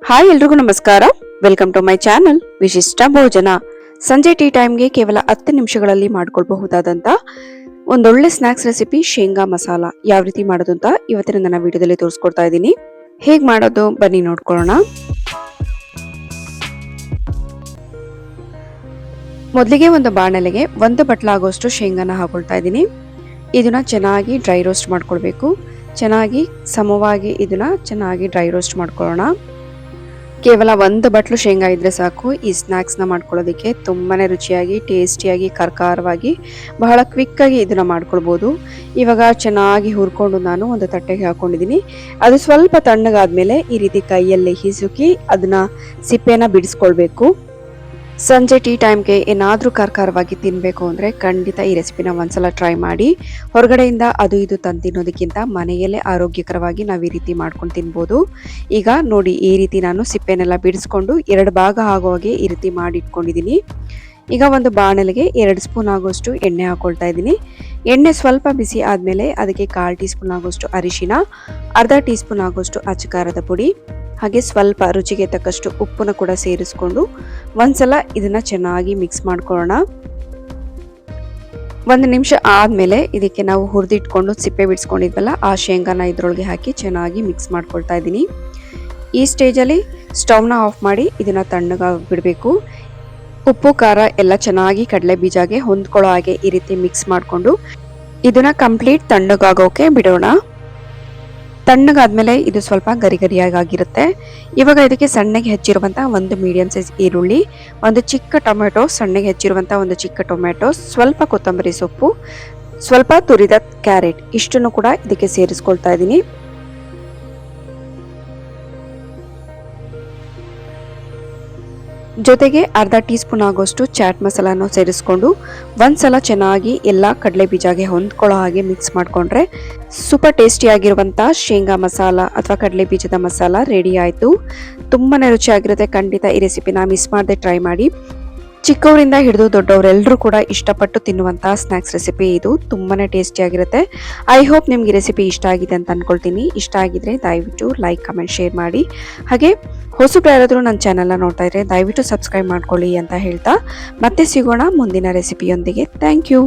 Hi ಎಲ್ರಿಗೂ ನಮಸ್ಕಾರ. Welcome to my channel ವಿಶಿಷ್ಟ ಭೋಜನ. ಸಂಜೆ ಟೀ ಟೈಮ್ಗೆ ಕೇವಲ 10 ನಿಮಿಷಗಳಲ್ಲಿ ಮಾಡ್ಕೊಳ್ಬಹುದಾದಂತ ಒಂದೊಳ್ಳೆ ಸ್ನಾಕ್ಸ್ ರೆಸಿಪಿ ಶೇಂಗಾ ಮಸಾಲ ಯಾವ ರೀತಿ ಮಾಡೋದು ಅಂತ ಇವತ್ತಿನ ನನ್ನ ವಿಡಿಯೋದಲ್ಲಿ ತೋರಿಸ್ಕೊಡ್ತಾ ಇದ್ದೀನಿ. ಹೇಗ್ ಮಾಡೋದು ಬನ್ನಿ ನೋಡ್ಕೊಳ್ಳೋಣ. ಮೊದಲಿಗೆ ಒಂದು ಬಾಣಲೆಗೆ 1 ಬಟ್ಲಾಗುವಷ್ಟು ಶೇಂಗಾನ ಹಾಕೊಳ್ತಾ ಇದ್ದೀನಿ. ಇದನ್ನ ಚೆನ್ನಾಗಿ ಡ್ರೈ ರೋಸ್ಟ್ ಮಾಡ್ಕೊಳ್ಬೇಕು. ಚೆನ್ನಾಗಿ ಸಮವಾಗಿ ಇದನ್ನ ಚೆನ್ನಾಗಿ ಡ್ರೈ ರೋಸ್ಟ್ ಮಾಡ್ಕೊಳ್ಳೋಣ. ಕೇವಲ 1 ಬಟ್ಲು ಶೇಂಗಾ ಇದ್ರೆ ಸಾಕು ಈ ಸ್ನಾಕ್ಸ್ನ ಮಾಡ್ಕೊಳ್ಳೋದಕ್ಕೆ ತುಂಬಾನೇ ರುಚಿಯಾಗಿ ಟೇಸ್ಟಿಯಾಗಿ ಕರ್ಕಾರವಾಗಿ ಬಹಳ ಕ್ವಿಕ್ಕಾಗಿ ಇದನ್ನ ಮಾಡ್ಕೊಳ್ಬೋದು. ಇವಾಗ ಚೆನ್ನಾಗಿ ಹುರ್ಕೊಂಡು ನಾನು ಒಂದು ತಟ್ಟೆಗೆ ಹಾಕೊಂಡಿದ್ದೀನಿ. ಅದು ಸ್ವಲ್ಪ ತಣ್ಣಗಾದ್ಮೇಲೆ ಈ ರೀತಿ ಕೈಯಲ್ಲಿ ಹಿಸುಕಿ ಅದನ್ನ ಸಿಪ್ಪೆನ ಬಿಡಿಸ್ಕೊಳ್ಬೇಕು. ಸಂಜೆ ಟೀ ಟೈಮ್ಗೆ ಏನಾದರೂ ಖಾರವಾಗಿ ತಿನ್ನಬೇಕು ಅಂದರೆ ಖಂಡಿತ ಈ ರೆಸಿಪಿನ ಒಂದ್ಸಲ ಟ್ರೈ ಮಾಡಿ. ಹೊರಗಡೆಯಿಂದ ಅದು ಇದು ತಂದು ತಿನ್ನೋದಕ್ಕಿಂತ ಮನೆಯಲ್ಲೇ ಆರೋಗ್ಯಕರವಾಗಿ ನಾವು ಈ ರೀತಿ ಮಾಡ್ಕೊಂಡು ತಿನ್ಬೋದು. ಈಗ ನೋಡಿ ಈ ರೀತಿ ನಾನು ಸಿಪ್ಪೆನೆಲ್ಲ ಬಿಡಿಸ್ಕೊಂಡು 2 ಭಾಗ ಆಗುವಾಗೆ ಈ ರೀತಿ ಮಾಡಿ ಇಟ್ಕೊಂಡಿದ್ದೀನಿ. ಈಗ ಒಂದು ಬಾಣಲೆಗೆ 2 ಸ್ಪೂನ್ ಆಗುವಷ್ಟು ಎಣ್ಣೆ ಹಾಕೊಳ್ತಾ ಇದ್ದೀನಿ. ಎಣ್ಣೆ ಸ್ವಲ್ಪ ಬಿಸಿ ಆದಮೇಲೆ ಅದಕ್ಕೆ 1/4 ಟೀ ಸ್ಪೂನ್ ಆಗುವಷ್ಟು ಅರಿಶಿನ, ಅರ್ಧ ಟೀ ಸ್ಪೂನ್ ಆಗುವಷ್ಟು ಅಚ್ಚಕಾರದ ಪುಡಿ, ಹಾಗೆ ಸ್ವಲ್ಪ ರುಚಿಗೆ ತಕ್ಕಷ್ಟು ಉಪ್ಪನ್ನ ಕೂಡ ಸೇರಿಸ್ಕೊಂಡು ಒಂದ್ಸಲ ಇದನ್ನ ಚೆನ್ನಾಗಿ ಮಿಕ್ಸ್ ಮಾಡ್ಕೊಳ್ಳೋಣ. 1 ನಿಮಿಷ ಆದಮೇಲೆ ಇದಕ್ಕೆ ನಾವು ಹುರಿದಿಟ್ಕೊಂಡು ಸಿಪ್ಪೆ ಬಿಡಿಸ್ಕೊಂಡಿದ್ವಲ್ಲ ಆ ಶೇಂಗಾನ ಇದ್ರೊಳಗೆ ಹಾಕಿ ಚೆನ್ನಾಗಿ ಮಿಕ್ಸ್ ಮಾಡ್ಕೊಳ್ತಾ ಇದ್ದೀನಿ. ಈ ಸ್ಟೇಜಲ್ಲಿ ಸ್ಟವ್ನ ಆಫ್ ಮಾಡಿ ಇದನ್ನ ತಣ್ಣಗಾಗಿ ಬಿಡಬೇಕು. ಉಪ್ಪು ಖಾರ ಎಲ್ಲ ಚೆನ್ನಾಗಿ ಕಡಲೆ ಬೀಜಗೆ ಹೊಂದ್ಕೊಳ್ಳೋ ಹಾಗೆ ಈ ರೀತಿ ಮಿಕ್ಸ್ ಮಾಡಿಕೊಂಡು ಇದನ್ನ ಕಂಪ್ಲೀಟ್ ತಣ್ಣಗಾಗೋಕೆ ಬಿಡೋಣ. ತಣ್ಣಗಾದ್ಮೇಲೆ ಇದು ಸ್ವಲ್ಪ ಗರಿ ಗರಿಯಾಗಿರುತ್ತೆ. ಇವಾಗ ಇದಕ್ಕೆ ಸಣ್ಣಗೆ ಹೆಚ್ಚಿರುವಂಥ 1 ಮೀಡಿಯಂ ಸೈಜ್ ಈರುಳ್ಳಿ, 1 ಚಿಕ್ಕ ಟೊಮೆಟೊ, ಸಣ್ಣಗೆ ಹೆಚ್ಚಿರುವಂಥ 1 ಚಿಕ್ಕ ಟೊಮೆಟೊ, ಸ್ವಲ್ಪ ಕೊತ್ತಂಬರಿ ಸೊಪ್ಪು, ಸ್ವಲ್ಪ ತುರಿದ ಕ್ಯಾರೆಟ್ ಇಷ್ಟನ್ನು ಕೂಡ ಇದಕ್ಕೆ ಸೇರಿಸ್ಕೊಳ್ತಾ ಇದ್ದೀನಿ. ಜೊತೆಗೆ ಅರ್ಧ ಟೀ ಸ್ಪೂನ್ ಆಗೋಷ್ಟು ಚಾಟ್ ಮಸಾಲಾನು ಸೇರಿಸ್ಕೊಂಡು ಒಂದ್ಸಲ ಚೆನ್ನಾಗಿ ಎಲ್ಲ ಕಡಲೆ ಬೀಜಗೆ ಹೊಂದ್ಕೊಳ್ಳೋ ಹಾಗೆ ಮಿಕ್ಸ್ ಮಾಡಿಕೊಂಡ್ರೆ ಸೂಪರ್ ಟೇಸ್ಟಿ ಆಗಿರುವಂಥ ಶೇಂಗಾ ಮಸಾಲ ಅಥವಾ ಕಡಲೆ ಬೀಜದ ಮಸಾಲ ರೆಡಿ ಆಯಿತು. ತುಂಬಾನೇ ರುಚಿಯಾಗಿರುತ್ತೆ. ಖಂಡಿತ ಈ ರೆಸಿಪಿನ ಮಿಸ್ ಮಾಡದೆ ಟ್ರೈ ಮಾಡಿ. ಚಿಕ್ಕವರಿಂದ ಹಿಡಿದು ದೊಡ್ಡವರೆಲ್ಲರೂ ಕೂಡ ಇಷ್ಟಪಟ್ಟು ತಿನ್ನುವಂಥ ಸ್ನ್ಯಾಕ್ಸ್ ರೆಸಿಪಿ ಇದು. ತುಂಬಾನೇ ಟೇಸ್ಟಿಯಾಗಿರುತ್ತೆ. ಐ ಹೋಪ್ ನಿಮ್ಗೆ ಈ ರೆಸಿಪಿ ಇಷ್ಟ ಆಗಿದೆ ಅಂತ ಅನ್ಕೊಳ್ತೀನಿ. ಇಷ್ಟ ಆಗಿದ್ರೆ ದಯವಿಟ್ಟು ಲೈಕ್, ಕಮೆಂಟ್, ಶೇರ್ ಮಾಡಿ. ಹಾಗೆ ಹೊಸಬ್ರು ಯಾರಾದರೂ ನನ್ನ ಚಾನಲ್ನ ನೋಡ್ತಾ ಇದ್ರೆ ದಯವಿಟ್ಟು ಸಬ್ಸ್ಕ್ರೈಬ್ ಮಾಡ್ಕೊಳ್ಳಿ ಅಂತ ಹೇಳ್ತಾ ಮತ್ತೆ ಸಿಗೋಣ ಮುಂದಿನ ರೆಸಿಪಿಯೊಂದಿಗೆ. Thank you.